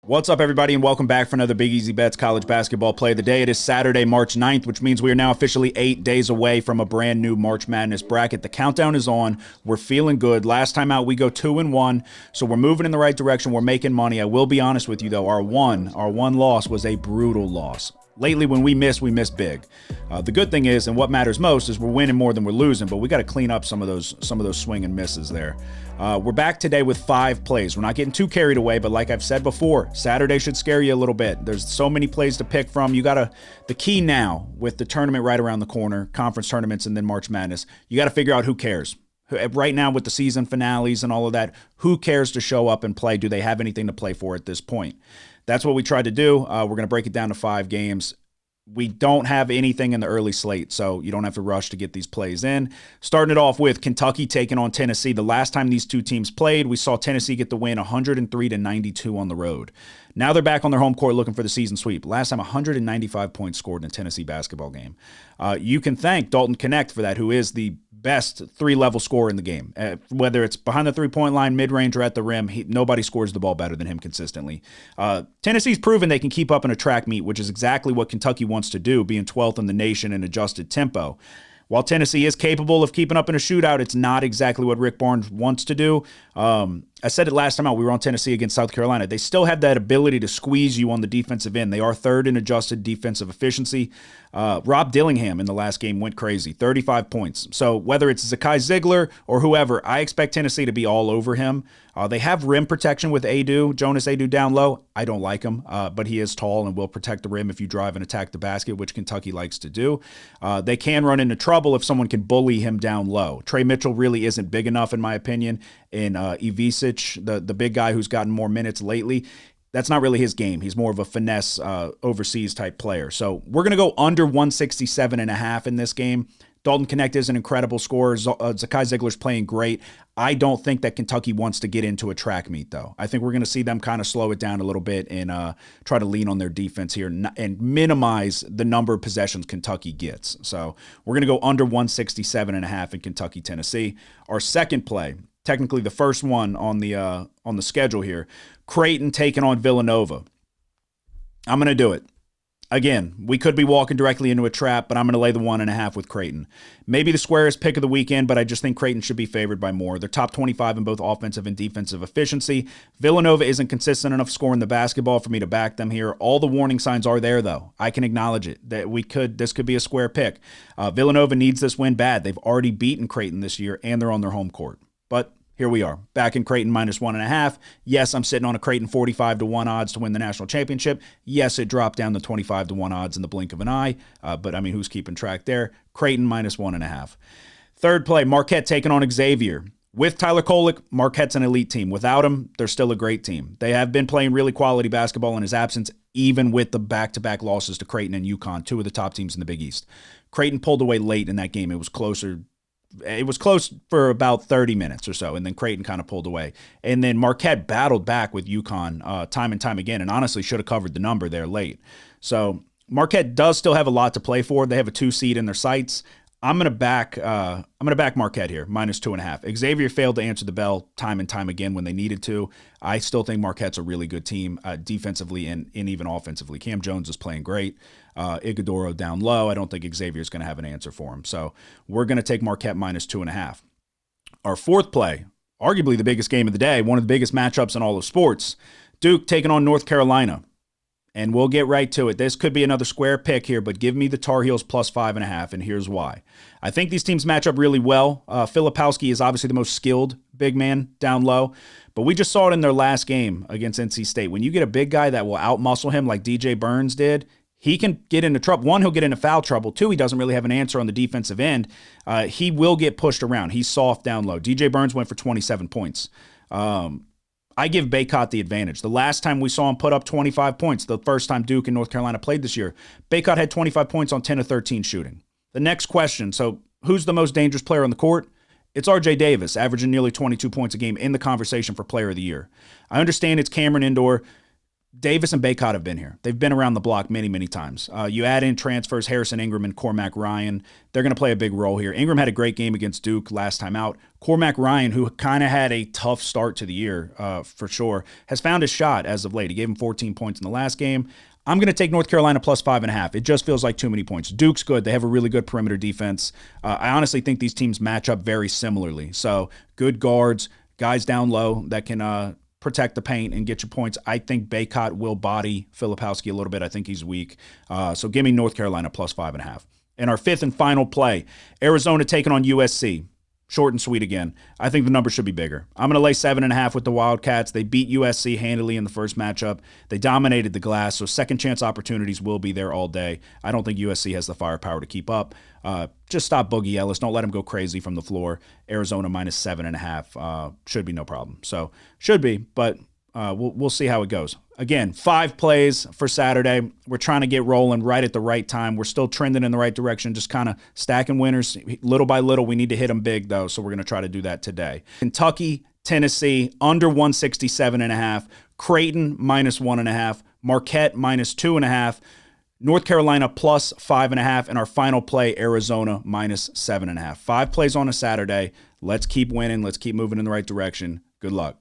What's up, everybody, and welcome back for another Big Easy Bets college basketball play of the day. It is Saturday, March 9th, which means we are now officially 8 days away from a brand new March Madness bracket. The countdown is on. We're feeling good. Last time out, we go 2-1, so we're moving in the right direction. We're making money. I will be honest with you, though. Our one loss was a brutal loss. Lately, when we miss big. The good thing is, and what matters most, is we're winning more than we're losing, but we got to clean up some of those swing and misses there. We're back today with 5 plays. We're not getting too carried away, but like I've said before, Saturday should scare you a little bit. There's so many plays to pick from. The key now, with the tournament right around the corner, conference tournaments and then March Madness, you got to figure out who cares. Right now with the season finales and all of that, who cares to show up and play? Do they have anything to play for at this point? That's what we tried to do. We're going to break it down to 5 games. We don't have anything in the early slate, so you don't have to rush to get these plays in. Starting it off with Kentucky taking on Tennessee. The last time these two teams played, we saw Tennessee get the win 103-92 on the road. Now they're back on their home court looking for the season sweep. Last time, 195 points scored in a Tennessee basketball game. You can thank Dalton Knecht for that, who is the best 3-level scorer in the game. Whether it's behind the three-point line, mid-range, or at the rim, nobody scores the ball better than him consistently. Tennessee's proven they can keep up in a track meet, which is exactly what Kentucky wants to do, being 12th in the nation in adjusted tempo. While Tennessee is capable of keeping up in a shootout, it's not exactly what Rick Barnes wants to do. I said it last time out. We were on Tennessee against South Carolina. They still have that ability to squeeze you on the defensive end. They are 3rd in adjusted defensive efficiency. Rob Dillingham in the last game went crazy, 35 points. So whether it's Zakai Ziegler or whoever, I expect Tennessee to be all over him. They have rim protection with Jonas Adu down low. I don't like him, but he is tall and will protect the rim if you drive and attack the basket, which Kentucky likes to do. They can run into trouble if someone can bully him down low. Trey Mitchell really isn't big enough, in my opinion, and Ivisic, the big guy who's gotten more minutes lately, that's not really his game. He's more of a finesse overseas type player. So we're going to go under 167.5 in this game. Dalton Knecht is an incredible scorer. Zakai Ziegler's playing great. I don't think that Kentucky wants to get into a track meet, though. I think we're going to see them kind of slow it down a little bit and try to lean on their defense here and minimize the number of possessions Kentucky gets. So we're going to go under 167.5 in Kentucky, Tennessee. Our second play, technically the first one on the schedule here, Creighton taking on Villanova. I'm going to do it. Again, we could be walking directly into a trap, but I'm going to lay the 1.5 with Creighton. Maybe the squarest pick of the weekend, but I just think Creighton should be favored by more. They're top 25 in both offensive and defensive efficiency. Villanova isn't consistent enough scoring the basketball for me to back them here. All the warning signs are there, though. I can acknowledge it. This could be a square pick. Villanova needs this win bad. They've already beaten Creighton this year, and they're on their home court. But here we are, back in Creighton minus 1.5. Yes, I'm sitting on a Creighton 45-1 odds to win the national championship. Yes, it dropped down to 25-1 odds in the blink of an eye. But, I mean, who's keeping track there? Creighton minus 1.5. Third play, Marquette taking on Xavier. With Tyler Kolek, Marquette's an elite team. Without him, they're still a great team. They have been playing really quality basketball in his absence, even with the back-to-back losses to Creighton and UConn, 2 of the top teams in the Big East. Creighton pulled away late in that game. It was close for about 30 minutes or so, and then Creighton kind of pulled away. And then Marquette battled back with UConn time and time again, and honestly should have covered the number there late. So Marquette does still have a lot to play for. They have a 2 seed in their sights. I'm gonna back Marquette here, minus 2.5. Xavier failed to answer the bell time and time again when they needed to. I still think Marquette's a really good team defensively and even offensively. Cam Jones is playing great. Iguodaro down low. I don't think Xavier's going to have an answer for him. So we're going to take Marquette minus 2.5. Our fourth play, arguably the biggest game of the day, one of the biggest matchups in all of sports, Duke taking on North Carolina. And we'll get right to it. This could be another square pick here, but give me the Tar Heels plus 5.5, and here's why. I think these teams match up really well. Filipowski is obviously the most skilled big man down low, but we just saw it in their last game against NC State. When you get a big guy that will outmuscle him like DJ Burns did, he can get into trouble. 1, he'll get into foul trouble. 2, he doesn't really have an answer on the defensive end. He will get pushed around. He's soft down low. DJ Burns went for 27 points. I give Baycott the advantage. The last time we saw him put up 25 points, the first time Duke and North Carolina played this year, Baycott had 25 points on 10 of 13 shooting. The next question, so who's the most dangerous player on the court? It's RJ Davis, averaging nearly 22 points a game in the conversation for player of the year. I understand it's Cameron Indoor. Davis and Baycott have been here. They've been around the block many, many times. You add in transfers, Harrison Ingram and Cormac Ryan. They're going to play a big role here. Ingram had a great game against Duke last time out. Cormac Ryan, who kind of had a tough start to the year for sure, has found his shot as of late. He gave him 14 points in the last game. I'm going to take North Carolina plus 5.5. It just feels like too many points. Duke's good. They have a really good perimeter defense. I honestly think these teams match up very similarly. So good guards, guys down low that can protect the paint and get you points. I think Baycott will body Filipowski a little bit. I think he's weak. So give me North Carolina plus 5.5. In our fifth and final play, Arizona taking on USC. Short and sweet again. I think the number should be bigger. I'm going to lay 7.5 with the Wildcats. They beat USC handily in the first matchup. They dominated the glass, so second chance opportunities will be there all day. I don't think USC has the firepower to keep up. Just stop Boogie Ellis. Don't let him go crazy from the floor. Arizona minus 7.5 should be no problem. So should be, but we'll see how it goes. Again, 5 plays for Saturday. We're trying to get rolling right at the right time. We're still trending in the right direction, just kind of stacking winners. Little by little, we need to hit them big, though, so we're going to try to do that today. Kentucky, Tennessee, under 167.5. Creighton, minus 1.5. Marquette, minus 2.5. North Carolina, plus 5.5. And our final play, Arizona, minus 7.5. 5 plays on a Saturday. Let's keep winning. Let's keep moving in the right direction. Good luck.